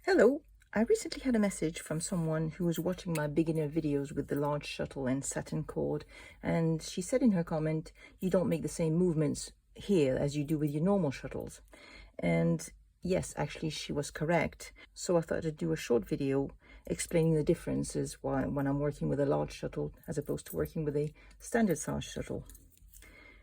Hello, I recently had a message from someone who was watching my beginner videos with the large shuttle and satin cord, and she said in her comment, you don't make the same movements here as you do with your normal shuttles. And yes, actually she was correct. So I thought I'd do a short video explaining the differences when I'm working with a large shuttle as opposed to working with a standard size shuttle.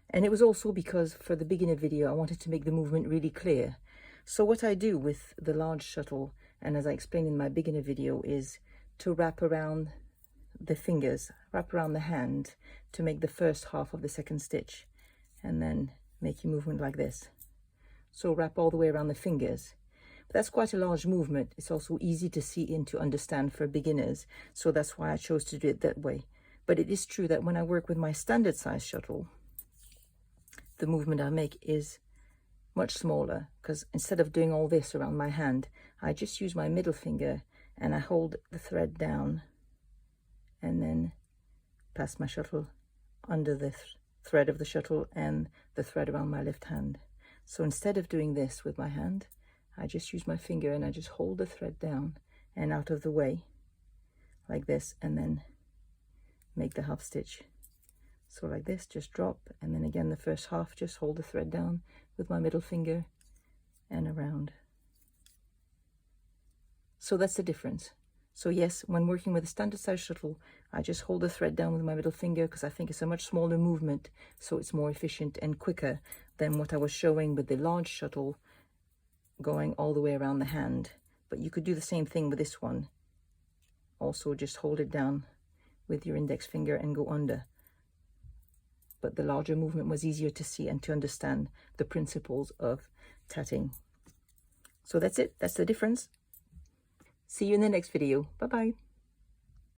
And it was also because for the beginner video I wanted to make the movement really clear. So what I do with the large shuttle, and as I explained in my beginner video, is to wrap around the fingers, wrap around the hand to make the first half of the second stitch, and then make your movement like this. So wrap all the way around the fingers. But that's quite a large movement. It's also easy to see and to understand for beginners, so that's why I chose to do it that way. But it is true that when I work with my standard size shuttle, the movement I make is much smaller, because instead of doing all this around my hand, I just use my middle finger and I hold the thread down and then pass my shuttle under the thread of the shuttle and the thread around my left hand. So instead of doing this with my hand, I just use my finger and I just hold the thread down and out of the way like this, and then make the half stitch. So like this, just drop, and then again the first half, just hold the thread down with my middle finger and around. So that's the difference. So yes, when working with a standard size shuttle, I just hold the thread down with my middle finger because I think it's a much smaller movement, so it's more efficient and quicker than what I was showing with the large shuttle going all the way around the hand. But you could do the same thing with this one. Also just hold it down with your index finger and go under. But the larger movement was easier to see and to understand the principles of tatting. So that's it. That's the difference. See you in the next video. Bye-bye.